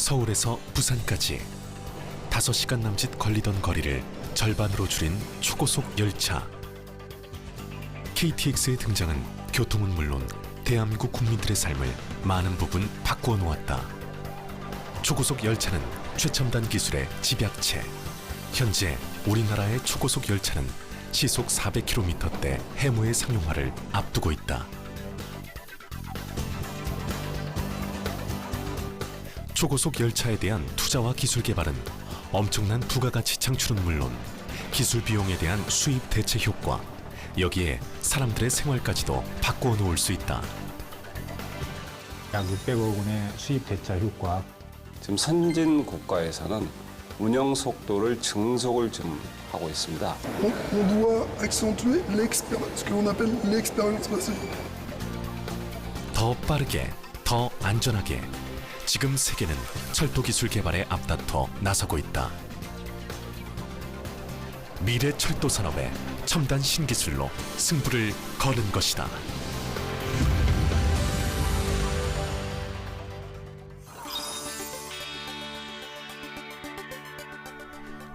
서울에서 부산까지 5시간 남짓 걸리던 거리를 절반으로 줄인 초고속 열차. KTX의 등장은 교통은 물론 대한민국 국민들의 삶을 많은 부분 바꾸어 놓았다. 초고속 열차는 최첨단 기술의 집약체. 현재 우리나라의 초고속 열차는 시속 400km대 해무의 상용화를 앞두고 있다. 초고속 열차에 대한 투자와 기술 개발은 엄청난 부가가치 창출은 물론 기술 비용에 대한 수입 대체 효과, 여기에 사람들의 생활까지도 바꾸어 놓을 수 있다. 약 600억 원의 수입 대차 효과. 지금 선진 국가에서는 운영 속도를 증속을 좀 하고 있습니다. On doit accentuer ce que l'on appelle l'expérience passagère. 더 빠르게, 더 안전하게 지금 세계는 철도 기술 개발에 앞다퉈 나서고 있다. 미래 철도 산업의 첨단 신기술로 승부를 거는 것이다.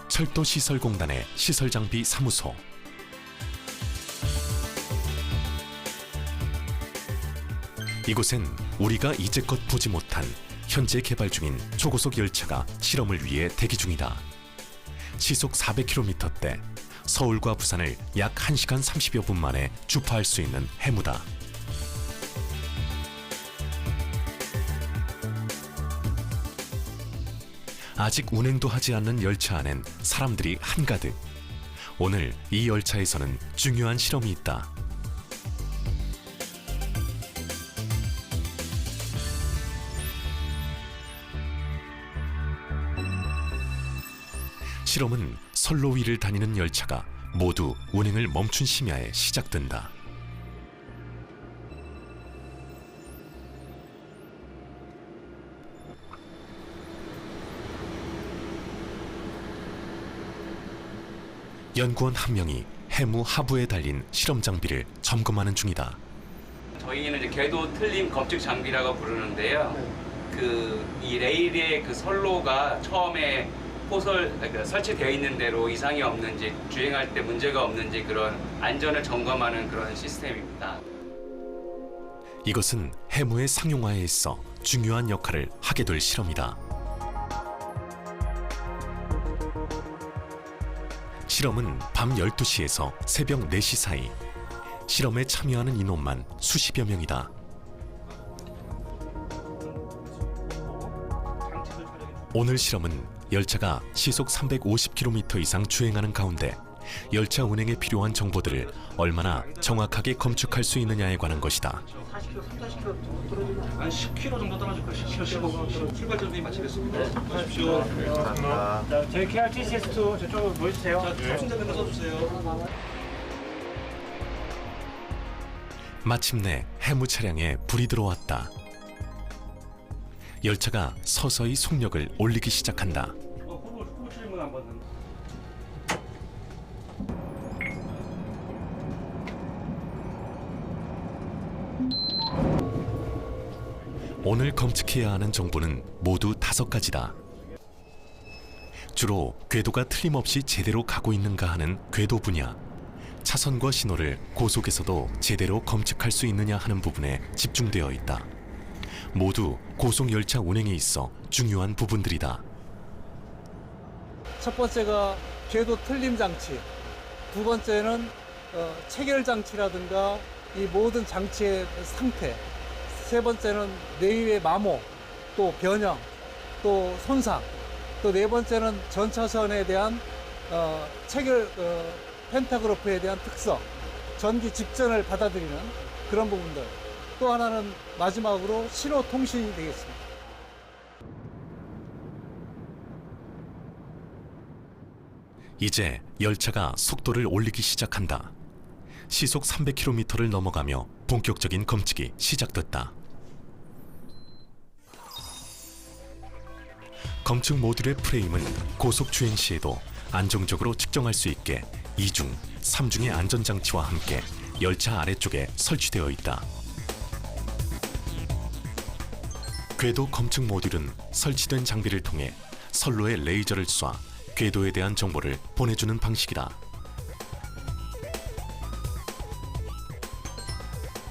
철도시설공단의 시설장비 사무소. 이곳엔 우리가 이제껏 보지 못한 현재 개발 중인 초고속 열차가 실험을 위해 대기 중이다. 시속 400km대 서울과 부산을 약 1시간 30여 분 만에 주파할 수 있는 해무다. 아직 운행도 하지 않는 열차 안엔 사람들이 한가득. 오늘 이 열차에서는 중요한 실험이 있다. 실험은 선로 위를 다니는 열차가 모두 운행을 멈춘 심야에 시작된다. 연구원 한 명이 해무 하부에 달린 실험 장비를 점검하는 중이다. 저희는 이제 궤도 틀림 검측 장비라고 부르는데요. 이 레일의 그 선로가 처음에 그러니까 설치되어 있는 대로 이상이 없는지, 주행할 때 문제가 없는지 그런 안전을 점검하는 그런 시스템입니다. 이것은 해무의 상용화에 있어 중요한 역할을 하게 될 실험이다. 실험은 밤 12시에서 새벽 4시 사이. 실험에 참여하는 인원만 수십여 명이다. 오늘 실험은 열차가 시속 350km 이상 주행하는 가운데 열차 운행에 필요한 정보들을 얼마나 정확하게 검측할 수 있느냐에 관한 것이다. 40km, 10km 정도 떨어질 거예요. 10km, 15km. 출발 준비 마치겠습니다. 가십시오. 자, 저희 KRTCS2 저쪽으로 모여주세요. 자, 순서대로 써주세요. 마침내 해무 차량에 불이 들어왔다. 열차가 서서히 속력을 올리기 시작한다. 후보 출입문 한 번은. 오늘 검측해야 하는 정보는 모두 5가지다. 주로 궤도가 틀림없이 제대로 가고 있는가 하는 궤도 분야, 차선과 신호를 고속에서도 제대로 검측할 수 있느냐 하는 부분에 집중되어 있다. 모두 고속열차 운행에 있어 중요한 부분들이다. 첫 번째가 궤도 틀림 장치, 두 번째는 체결 장치라든가 이 모든 장치의 상태, 세 번째는 내유의 마모, 또 변형, 또 손상, 또 네 번째는 전 차선에 대한 체결 펜타그래프에 대한 특성, 전기 집전을 받아들이는 그런 부분들. 또 하나는 마지막으로 신호 통신이 되겠습니다. 이제 열차가 속도를 올리기 시작한다. 시속 300km를 넘어가며 본격적인 검측이 시작됐다. 검측 모듈의 프레임은 고속 주행 시에도 안정적으로 측정할 수 있게 2중, 3중의 안전장치와 함께 열차 아래쪽에 설치되어 있다. 궤도 검측 모듈은 설치된 장비를 통해 선로에 레이저를 쏴 궤도에 대한 정보를 보내주는 방식이다.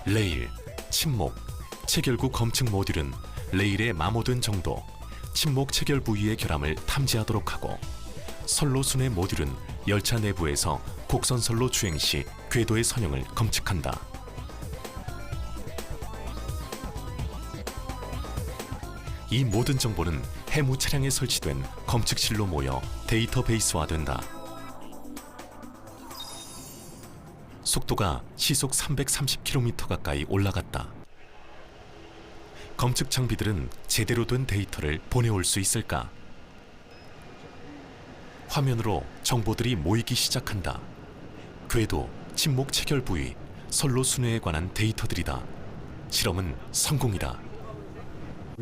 레일, 침목, 체결구 검측 모듈은 레일의 마모된 정도, 침목 체결 부위의 결함을 탐지하도록 하고, 선로 순회 모듈은 열차 내부에서 곡선선로 주행 시 궤도의 선형을 검측한다. 이 모든 정보는 해무 차량에 설치된 검측실로 모여 데이터베이스화된다. 속도가 시속 330km 가까이 올라갔다. 검측 장비들은 제대로 된 데이터를 보내올 수 있을까? 화면으로 정보들이 모이기 시작한다. 궤도, 침목 체결 부위, 선로 순회에 관한 데이터들이다. 실험은 성공이다.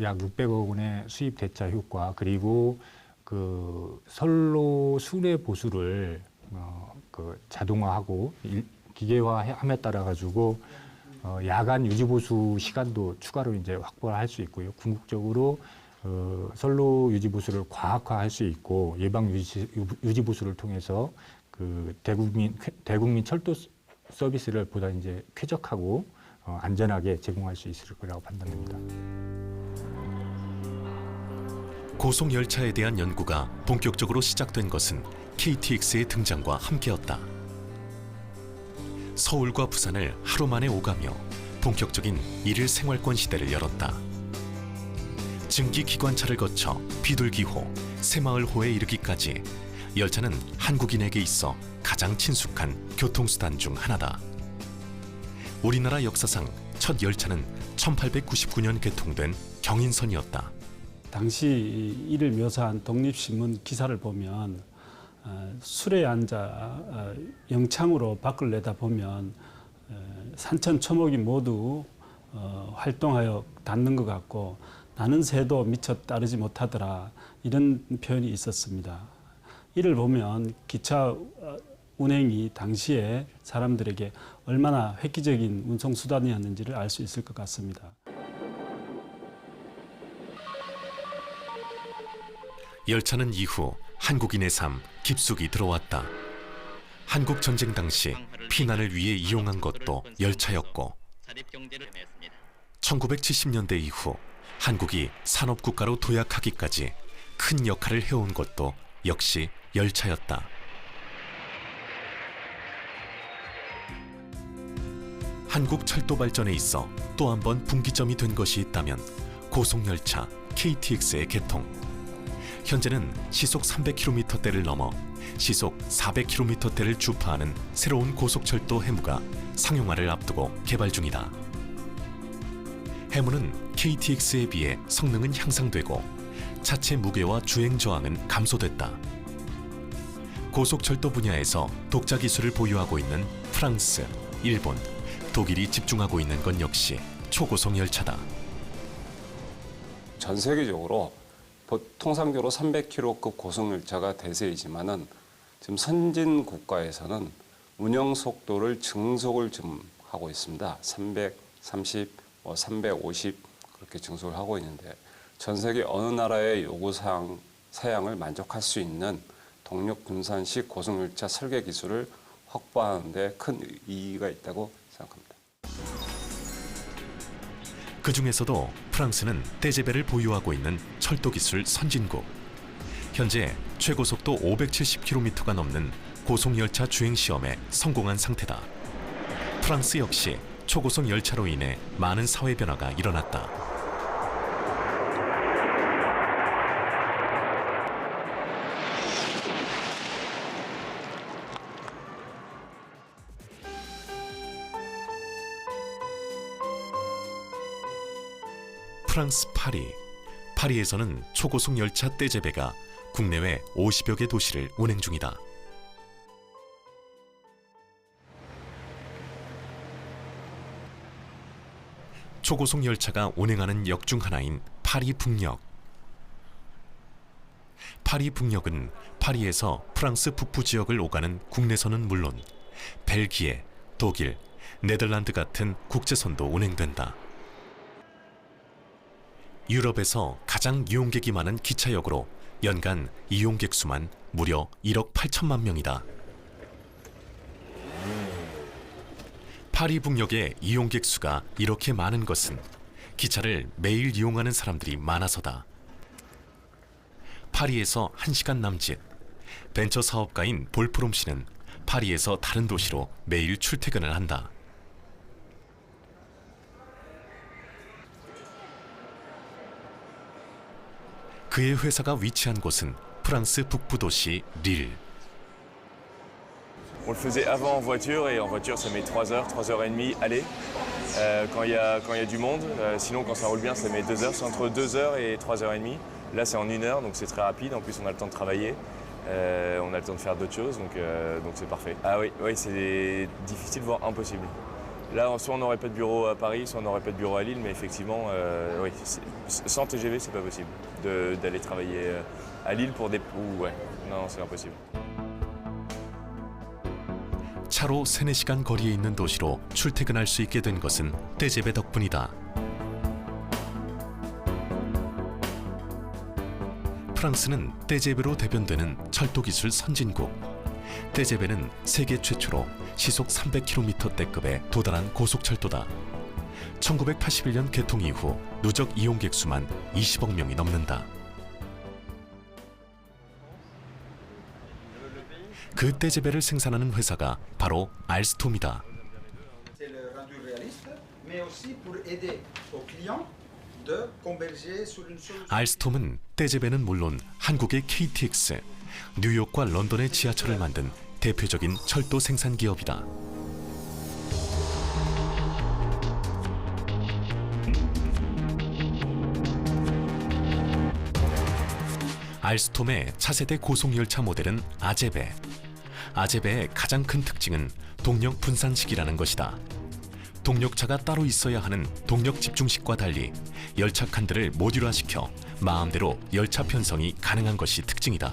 약 600억 원의 수입 대차 효과, 그리고 그 선로 순회 보수를 자동화하고 기계화함에 따라 가지고 야간 유지 보수 시간도 추가로 이제 확보할 수 있고요. 궁극적으로 선로 유지 보수를 과학화할 수 있고, 예방 유지 보수를 통해서 그 대국민 철도 서비스를 보다 이제 쾌적하고 안전하게 제공할 수 있을 거라고 판단됩니다. 고속 열차에 대한 연구가 본격적으로 시작된 것은 KTX의 등장과 함께였다. 서울과 부산을 하루 만에 오가며 본격적인 일일 생활권 시대를 열었다. 증기 기관차를 거쳐 비둘기호, 새마을호에 이르기까지 열차는 한국인에게 있어 가장 친숙한 교통수단 중 하나다. 우리나라 역사상 첫 열차는 1899년 개통된 경인선이었다. 당시 이를 묘사한 독립신문 기사를 보면 술에 앉아 영창으로 밖을 내다보면 산천초목이 모두 활동하여 닿는 것 같고 나는 새도 미처 따르지 못하더라, 이런 표현이 있었습니다. 이를 보면 기차 운행이 당시에 사람들에게 얼마나 획기적인 운송수단이었는지를 알 수 있을 것 같습니다. 열차는 이후 한국인의 삶 깊숙이 들어왔다. 한국 전쟁 당시 피난을 위해 이용한 것도 열차였고, 1970년대 이후 한국이 산업국가로 도약하기까지 큰 역할을 해온 것도 역시 열차였다. 한국 철도 발전에 있어 또 한 번 분기점이 된 것이 있다면 고속열차 KTX의 개통. 현재는 시속 300km대를 넘어 시속 400km대를 주파하는 새로운 고속철도 해무가 상용화를 앞두고 개발 중이다. 해무는 KTX에 비해 성능은 향상되고 차체 무게와 주행 저항은 감소됐다. 고속철도 분야에서 독자 기술을 보유하고 있는 프랑스, 일본, 독일이 집중하고 있는 건 역시 초고속 열차다. 전 세계적으로 통상적으로 300km급 고속열차가 대세이지만은 지금 선진 국가에서는 운영 속도를 증속을 좀 하고 있습니다. 330, 350 그렇게 증속을 하고 있는데, 전 세계 어느 나라의 사양을 만족할 수 있는 동력 분산식 고속열차 설계 기술을 확보하는 데 큰 의의가 있다고 생각합니다. 그 중에서도 프랑스는 떼제베를 보유하고 있는 철도 기술 선진국. 현재 최고속도 570km가 넘는 고속열차 주행 시험에 성공한 상태다. 프랑스 역시 초고속 열차로 인해 많은 사회 변화가 일어났다. 프랑스 파리에서는 초고속 열차 떼제베가 국내외 50여 개 도시를 운행 중이다. 초고속 열차가 운행하는 역 중 하나인 파리 북역. 파리 북역은 파리에서 프랑스 북부 지역을 오가는 국내선은 물론 벨기에, 독일, 네덜란드 같은 국제선도 운행된다. 유럽에서 가장 이용객이 많은 기차역으로 연간 이용객 수만 무려 1억 8천만 명이다. 파리 북역의 이용객 수가 이렇게 많은 것은 기차를 매일 이용하는 사람들이 많아서다. 파리에서 1시간 남짓, 벤처 사업가인 볼프롬 씨는 파리에서 다른 도시로 매일 출퇴근을 한다. 그의 회사가 위치한 곳은 프랑스 북부 도시 릴. On le faisait avant en voiture et en voiture ça met 3 heures, 3 heures et demie aller quand il y a du monde. Sinon quand ça roule bien ça met 2 heures, c'est entre 2 heures et 3 heures et demie. Là c'est en 1 heure donc c'est très rapide, en plus on a le temps de travailler, on a le temps de faire d'autres choses donc c'est parfait. Ah oui, c'est difficile voire impossible. Là soit on n'aurait pas de bureau à Paris, soit on n'aurait pas de bureau à Lille mais effectivement oui, sans TGV c'est pas possible d'aller travailler à Lille pour des... non c'est impossible. 차로 3-4시간 거리에 있는 도시로 출퇴근할 수 있게 된 것은 떼제베 덕분이다. 프랑스는 떼제베로 대변되는 철도 기술 선진국. 떼제베는 세계 최초로 시속 300km대급에 도달한 고속철도다. 1981년 개통 이후 누적 이용객 수만 20억 명이 넘는다. 그 떼제베를 생산하는 회사가 바로 알스톰이다. 알스톰은 떼제베는 물론 한국의 KTX, 뉴욕과 런던의 지하철을 만든 대표적인 철도 생산 기업이다. 알스톰의 차세대 고속열차 모델은 아제베. 아제베의 가장 큰 특징은 동력 분산식이라는 것이다. 동력차가 따로 있어야 하는 동력 집중식과 달리 열차 칸들을 모듈화시켜 마음대로 열차 편성이 가능한 것이 특징이다.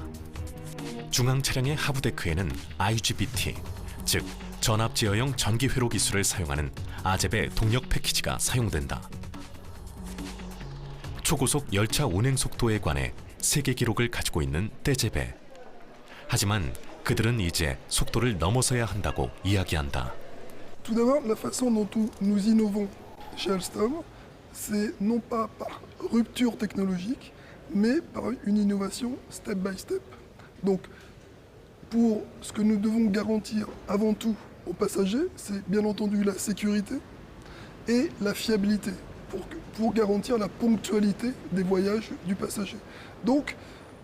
중앙 차량의 하부 데크에는 IGBT, 즉 전압 제어형 전기 회로 기술을 사용하는 아제베 동력 패키지가 사용된다. 초고속 열차 운행 속도에 관해 세계 기록을 가지고 있는 떼제베. 하지만 그들은 이제 속도를 넘어서야 한다고 이야기한다. Tout d'abord, la façon dont nous innovons chez Alstom, c'est non pas par rupture technologique, mais par une innovation step by step. Donc, pour ce que nous devons garantir avant tout aux passagers, c'est bien entendu la sécurité et la fiabilité, pour garantir la ponctualité des voyages du passager. Donc,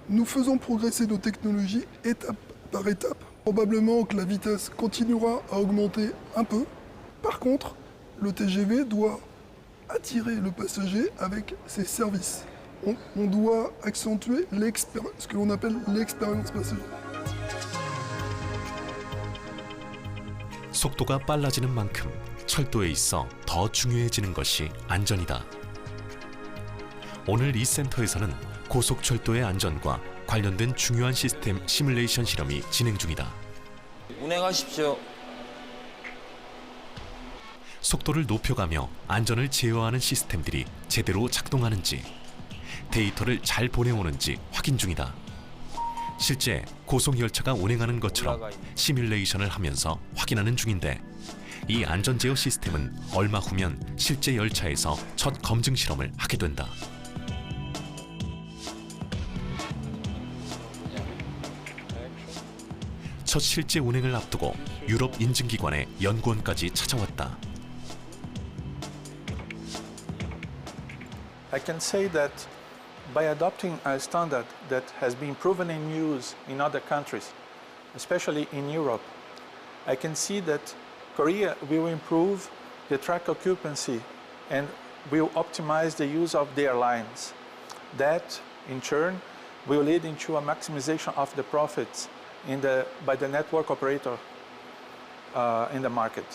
nous faisons progresser nos technologies étape par étape. Probablement que la vitesse continuera à augmenter un peu. Par contre, le TGV doit attirer le passager avec ses services. On doit accentuer ce que l'on appelle l'expérience passager. 속도가 빨라지는 만큼 철도에 있어 더 중요해지는 것이 안전이다. 오늘 이 센터에서는 고속철도의 안전과 관련된 중요한 시스템 시뮬레이션 실험이 진행 중이다. 운행하십시오. 속도를 높여가며 안전을 제어하는 시스템들이 제대로 작동하는지, 데이터를 잘 보내오는지 확인 중이다. 실제 고속열차가 운행하는 것처럼 시뮬레이션을 하면서 확인하는 중인데, 이 안전제어 시스템은 얼마 후면 실제 열차에서 첫 검증 실험을 하게 된다. 첫 실제 운행을 앞두고 유럽 인증기관의 연구원까지 찾아왔다. I can say that by adopting a standard that has been proven in use in other countries, especially in Europe, I can see that Korea will improve the track occupancy and will optimize the use of their lines. That, in turn, will lead into a maximization of the profits by the network operator in the market.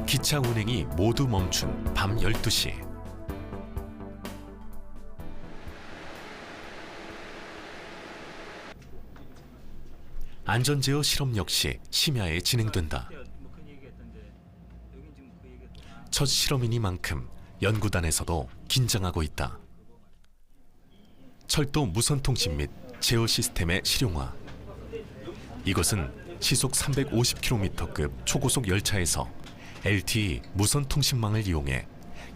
기차 운행이 모두 멈춘 밤 12시. 안전제어 실험 역시 심야에 진행된다. 첫 실험이니만큼 연구단에서도 긴장하고 있다. 철도 무선통신 및 제어 시스템의 실용화. 이것은 시속 350km급 초고속 열차에서 LTE 무선통신망을 이용해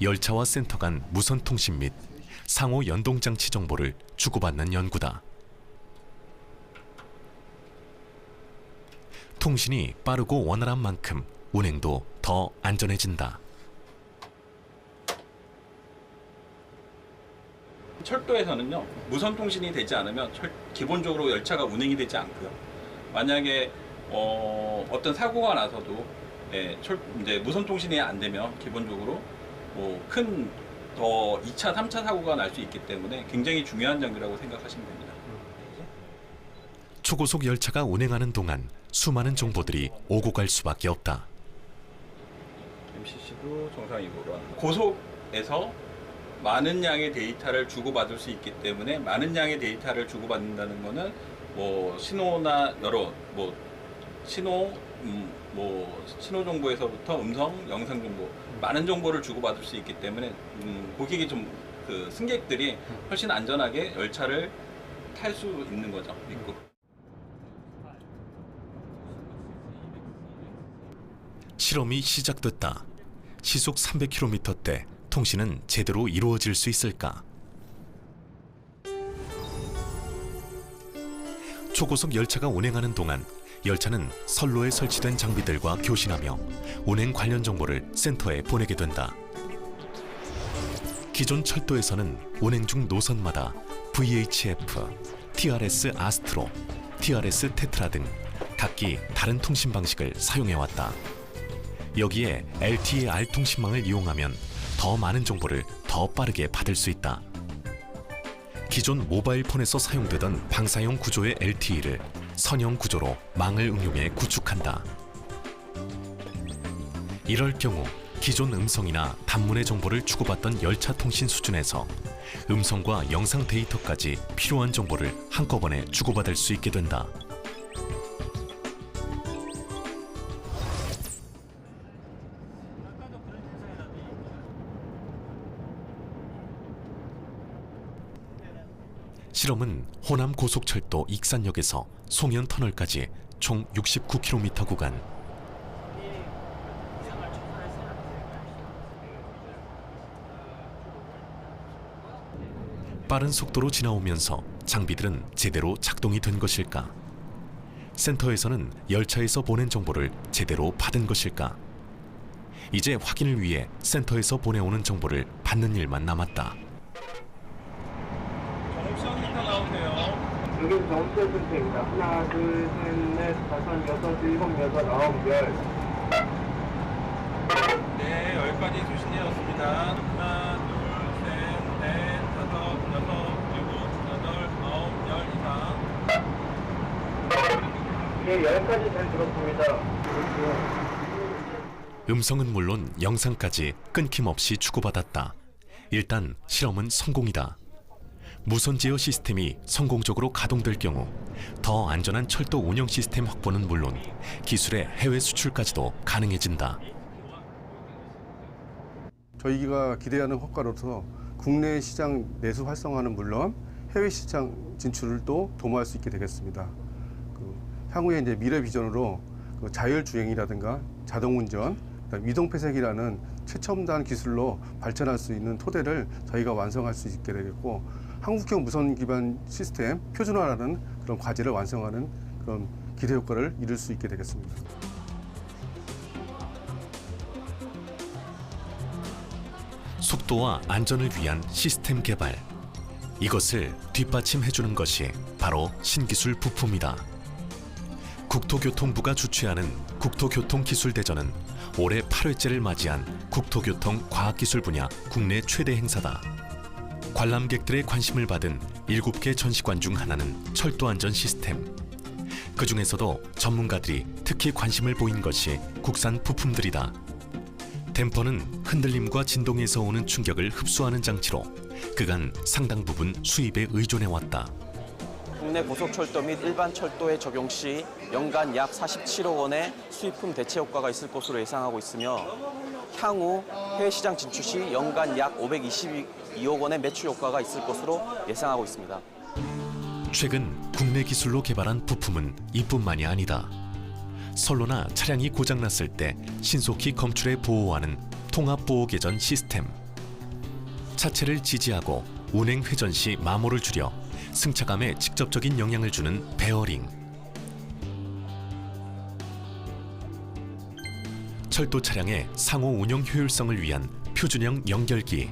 열차와 센터 간 무선통신 및 상호 연동장치 정보를 주고받는 연구다. 통신이 빠르고 원활한 만큼 운행도 더 안전해진다. 철도에서는요, 무선 통신이 되지 않으면 기본적으로 열차가 운행이 되지 않고요. 만약에 어떤 사고가 나서도 이제 무선 통신이 안 되면 기본적으로 큰 2차, 3차 사고가 날 수 있기 때문에 굉장히 중요한 장비라고 생각하시면 됩니다. 초고속 열차가 운행하는 동안 수많은 정보들이 오고 갈 수밖에 없다. MCC도 정상이고요. 고속에서 많은 양의 데이터를 주고받을 수 있기 때문에 많은 양의 데이터를 주고받는다는 것은 신호나 여러 신호 정보에서부터 음성, 영상 정보 많은 정보를 주고받을 수 있기 때문에 고객이 승객들이 훨씬 안전하게 열차를 탈 수 있는 거죠. 믿고. 실험이 시작됐다. 시속 300km대 통신은 제대로 이루어질 수 있을까? 초고속 열차가 운행하는 동안 열차는 선로에 설치된 장비들과 교신하며 운행 관련 정보를 센터에 보내게 된다. 기존 철도에서는 운행 중 노선마다 VHF, TRS 아스트로, TRS 테트라 등 각기 다른 통신 방식을 사용해왔다. 여기에 LTE-R 통신망을 이용하면 더 많은 정보를 더 빠르게 받을 수 있다. 기존 모바일 폰에서 사용되던 방사형 구조의 LTE를 선형 구조로 망을 응용해 구축한다. 이럴 경우 기존 음성이나 단문의 정보를 주고받던 열차 통신 수준에서 음성과 영상 데이터까지 필요한 정보를 한꺼번에 주고받을 수 있게 된다. 실험은 호남 고속철도 익산역에서 송현 터널까지 총 69km 구간. 빠른 속도로 지나오면서 장비들은 제대로 작동이 된 것일까? 센터에서는 열차에서 보낸 정보를 제대로 받은 것일까? 이제 확인을 위해 센터에서 보내오는 정보를 받는 일만 남았다. 여기 정수의 상태입니다. 하나, 둘, 셋, 넷, 다섯, 여섯, 일곱, 여덟, 아홉, 열. 네, 10가지 수신되었습니다. 하나, 둘, 셋, 넷, 다섯, 여섯, 일곱, 여덟, 아홉, 열 이상. 네, 10가지 잘 들었습니다. 음성은 물론 영상까지 끊김없이 주고받았다. 일단 실험은 성공이다. 무선 제어 시스템이 성공적으로 가동될 경우 더 안전한 철도 운영 시스템 확보는 물론 기술의 해외 수출까지도 가능해진다. 저희가 기대하는 효과로서 국내 시장 내수 활성화는 물론 해외 시장 진출도 도모할 수 있게 되겠습니다. 향후에 이제 미래 비전으로 자율 주행이라든가 자동 운전, 위동 폐색이라는 최첨단 기술로 발전할 수 있는 토대를 저희가 완성할 수 있게 되겠고, 한국형 무선 기반 시스템 표준화라는 그런 과제를 완성하는 그런 기대 효과를 이룰 수 있게 되겠습니다. 속도와 안전을 위한 시스템 개발. 이것을 뒷받침해주는 것이 바로 신기술 부품이다. 국토교통부가 주최하는 국토교통기술대전은 올해 8회째를 맞이한 국토교통 과학기술 분야 국내 최대 행사다. 관람객들의 관심을 받은 7개 전시관 중 하나는 철도안전 시스템. 그 중에서도 전문가들이 특히 관심을 보인 것이 국산 부품들이다. 댐퍼는 흔들림과 진동에서 오는 충격을 흡수하는 장치로 그간 상당 부분 수입에 의존해왔다. 국내 고속철도 및 일반 철도에 적용 시 연간 약 47억 원의 수입품 대체 효과가 있을 것으로 예상하고 있으며 향후 해외 시장 진출 시 연간 약 522억 원의 매출 효과가 있을 것으로 예상하고 있습니다. 최근 국내 기술로 개발한 부품은 이뿐만이 아니다. 선로나 차량이 고장났을 때 신속히 검출해 보호하는 통합보호개전 시스템. 차체를 지지하고 운행 회전 시 마모를 줄여 승차감에 직접적인 영향을 주는 베어링. 철도 차량의 상호 운영 효율성을 위한 표준형 연결기.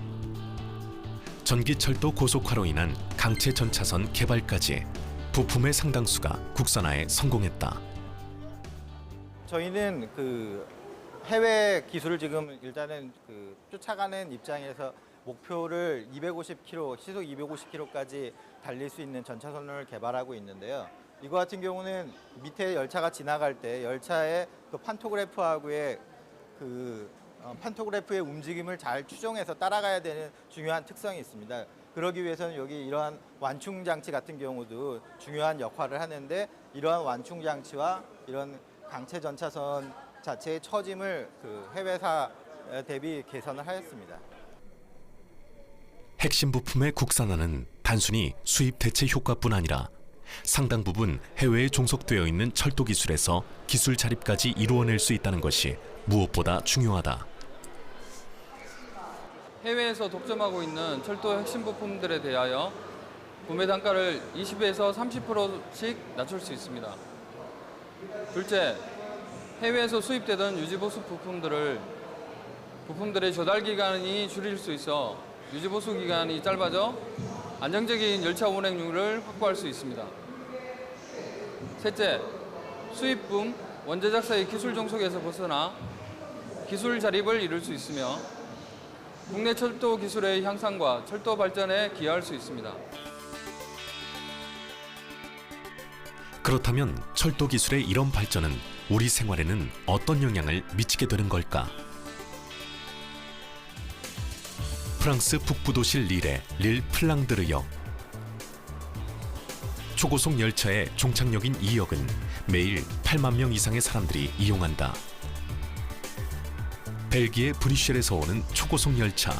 전기철도 고속화로 인한 강체 전차선 개발까지 부품의 상당수가 국산화에 성공했다. 저희는 해외 기술을 지금 일단은 쫓아가는 입장에서 목표를 250km, 시속 250km까지 달릴 수 있는 전차선을 개발하고 있는데요. 이거 같은 경우는 밑에 열차가 지나갈 때 열차의 판토그래프하고의 판토그래프의 움직임을 잘 추정해서 따라가야 되는 중요한 특성이 있습니다. 그러기 위해서는 여기 이러한 완충 장치 같은 경우도 중요한 역할을 하는데 이러한 완충 장치와 이런 강체 전차선 자체의 처짐을 해외사 대비 개선을 하였습니다. 핵심 부품의 국산화는 단순히 수입 대체 효과뿐 아니라 상당 부분 해외에 종속되어 있는 철도 기술에서 기술 자립까지 이루어낼 수 있다는 것이 무엇보다 중요하다. 해외에서 독점하고 있는 철도 핵심 부품들에 대하여 구매 단가를 20에서 30%씩 낮출 수 있습니다. 둘째, 해외에서 수입되던 유지보수 부품들의 조달 기간이 줄일 수 있어 유지보수 기간이 짧아져 안정적인 열차 운행률을 확보할 수 있습니다. 셋째, 수입품, 원제작사의 기술 종속에서 벗어나 기술 자립을 이룰 수 있으며 국내 철도 기술의 향상과 철도 발전에 기여할 수 있습니다. 그렇다면 철도 기술의 이런 발전은 우리 생활에는 어떤 영향을 미치게 되는 걸까? 프랑스 북부 도시 릴의 릴 플랑드르역. 초고속 열차의 종착역인 이 역은 매일 8만 명 이상의 사람들이 이용한다. 벨기에 브뤼셀에서 오는 초고속 열차.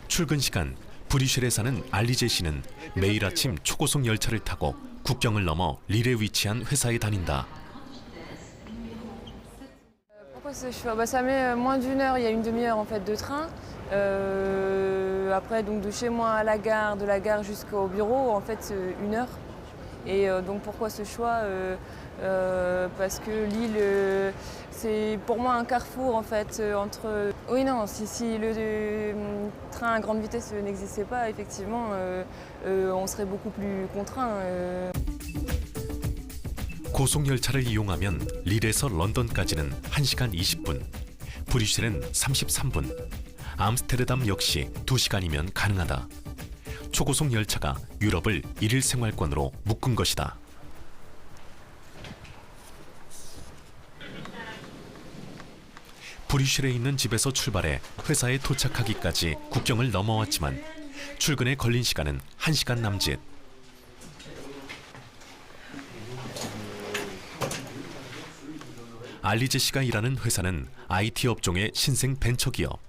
출근 시간, 브뤼셀에 사는 알리제 씨는 매일 아침 초고속 열차를 타고 국경을 넘어 릴에 위치한 회사에 다닌다. Pourquoi ce choix? Ça met moins d'une heure, il y a une demi-heure en fait de train. Après donc de chez moi à la gare, de la gare jusqu'au bureau, en fait une heure. Et donc pourquoi ce choix? Parce que Lille, c'est pour moi un carrefour en fait entre. Oui non, si le train à grande vitesse n'existait pas, effectivement, on serait beaucoup plus contraint. 고속 열차를 이용하면 릴에서 런던까지는 1시간 20분, 브뤼셀은 33분, 암스테르담 역시 2시간이면 가능하다. 초고속 열차가 유럽을 일일 생활권으로 묶은 것이다. 브뤼셀에 있는 집에서 출발해 회사에 도착하기까지 국경을 넘어왔지만 출근에 걸린 시간은 1시간 남짓. 알리제 씨가 일하는 회사는 IT 업종의 신생 벤처기업.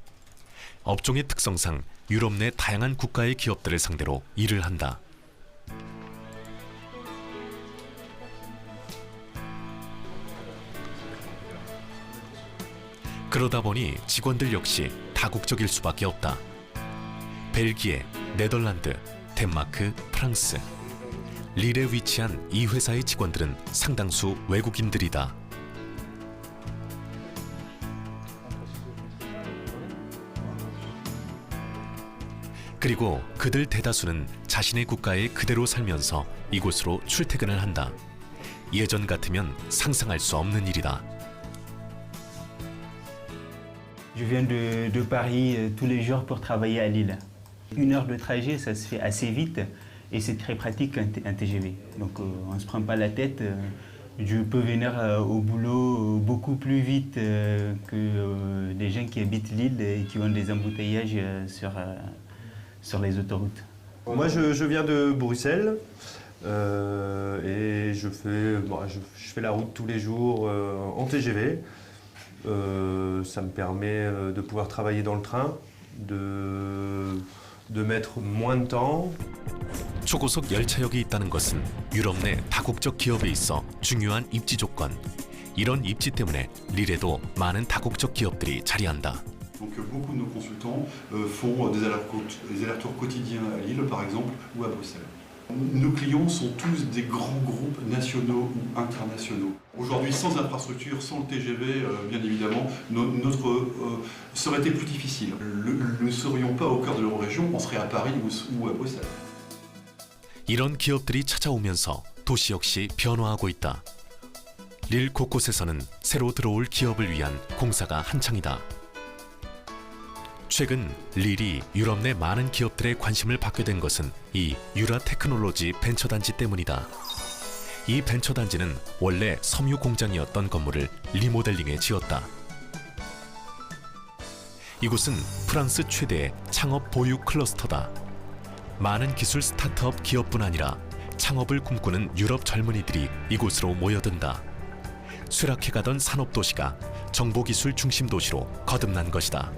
업종의 특성상 유럽 내 다양한 국가의 기업들을 상대로 일을 한다. 그러다 보니 직원들 역시 다국적일 수밖에 없다. 벨기에, 네덜란드, 덴마크, 프랑스. 릴에 위치한 이 회사의 직원들은 상당수 외국인들이다. 그리고 그들 대다수는 자신의 국가에 그대로 살면서 이곳으로 출퇴근을 한다. 예전 같으면 상상할 수 없는 일이다. Je viens de Paris tous les jours pour travailler à Lille. 1 heure de trajet, ça se fait assez vite et c'est très pratique un TGV. Donc on ne se prend pas la tête. Je peux venir au boulot beaucoup plus vite que les gens qui habitent Lille et qui ont des embouteillages sur les autoroutes. Moi, je viens de Bruxelles et je fais la route tous les jours en TGV. Ça me permet de pouvoir travailler dans le train, de mettre moins de temps. 초고속 열차역이 있다는 것은 유럽 내 다국적 기업에 있어 중요한 입지 조건. 이런 입지 때문에 릴에도 많은 다국적 기업들이 자리한다. Donc beaucoup de nos consultants font des allers-retours quotidiens à Lille par exemple ou à Bruxelles. Nos clients sont tous des grands groupes nationaux ou internationaux. Aujourd'hui, sans infrastructure, sans le TGV, bien évidemment, notre ça aurait été plus difficile. Nous ne serions pas au cœur de l'Eurorégion, on serait à Paris ou à Bruxelles. 이런 기업들이 찾아오면서 도시 역시 변화하고 있다. 릴 곳곳에서는 새로 들어올 기업을 위한 공사가 한창이다. 최근 릴이 유럽 내 많은 기업들의 관심을 받게 된 것은 이 유라 테크놀로지 벤처단지 때문이다. 이 벤처단지는 원래 섬유 공장이었던 건물을 리모델링해 지었다. 이곳은 프랑스 최대의 창업 보유 클러스터다. 많은 기술 스타트업 기업뿐 아니라 창업을 꿈꾸는 유럽 젊은이들이 이곳으로 모여든다. 쇠락해가던 산업도시가 정보기술 중심 도시로 거듭난 것이다.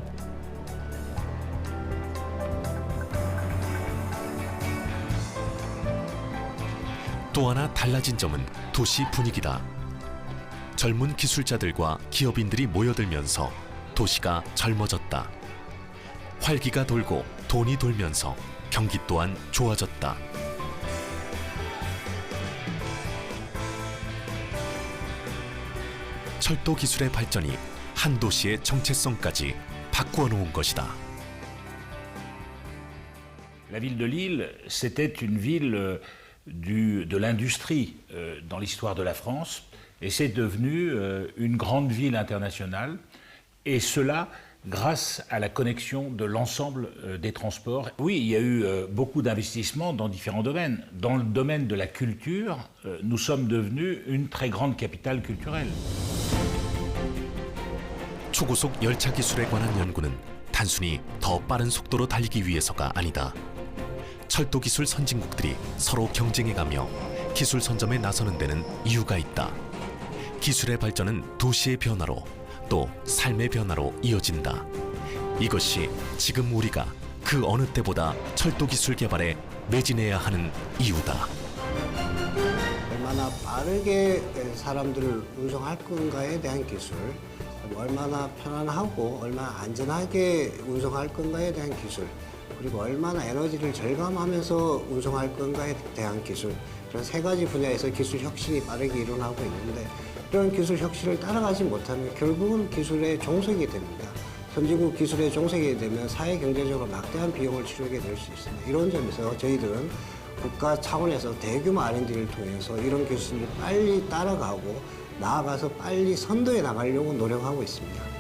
또 하나 달라진 점은 도시 분위기다. 젊은 기술자들과 기업인들이 모여들면서 도시가 젊어졌다. 활기가 돌고 돈이 돌면서 경기 또한 좋아졌다. 철도 기술의 발전이 한 도시의 정체성까지 바꾸어 놓은 것이다. La ville de Lille, c'était une ville de l'industrie dans l'histoire de la France, et c'est devenu une grande ville internationale, et cela grâce à la connexion de l'ensemble des transports. Oui, il y a eu beaucoup d'investissements dans différents domaines. Dans le domaine de la culture, nous sommes devenus une très grande capitale culturelle. 초고속 열차 기술에 관한 연구는 단순히 더 빠른 속도로 달리기 위해서가 아니다. 철도 기술 선진국들이 서로 경쟁해가며 기술 선점에 나서는 데는 이유가 있다. 기술의 발전은 도시의 변화로 또 삶의 변화로 이어진다. 이것이 지금 우리가 그 어느 때보다 철도 기술 개발에 매진해야 하는 이유다. 얼마나 빠르게 사람들을 운송할 건가에 대한 기술, 얼마나 편안하고 얼마나 안전하게 운송할 건가에 대한 기술, 그리고 얼마나 에너지를 절감하면서 운송할 건가에 대한 기술, 이런 세 가지 분야에서 기술 혁신이 빠르게 일어나고 있는데 이런 기술 혁신을 따라가지 못하면 결국은 기술의 종속이 됩니다. 선진국 기술의 종속이 되면 사회 경제적으로 막대한 비용을 치르게 될 수 있습니다. 이런 점에서 저희들은 국가 차원에서 대규모 R&D를 통해서 이런 기술을 빨리 따라가고 나아가서 빨리 선도해 나가려고 노력하고 있습니다.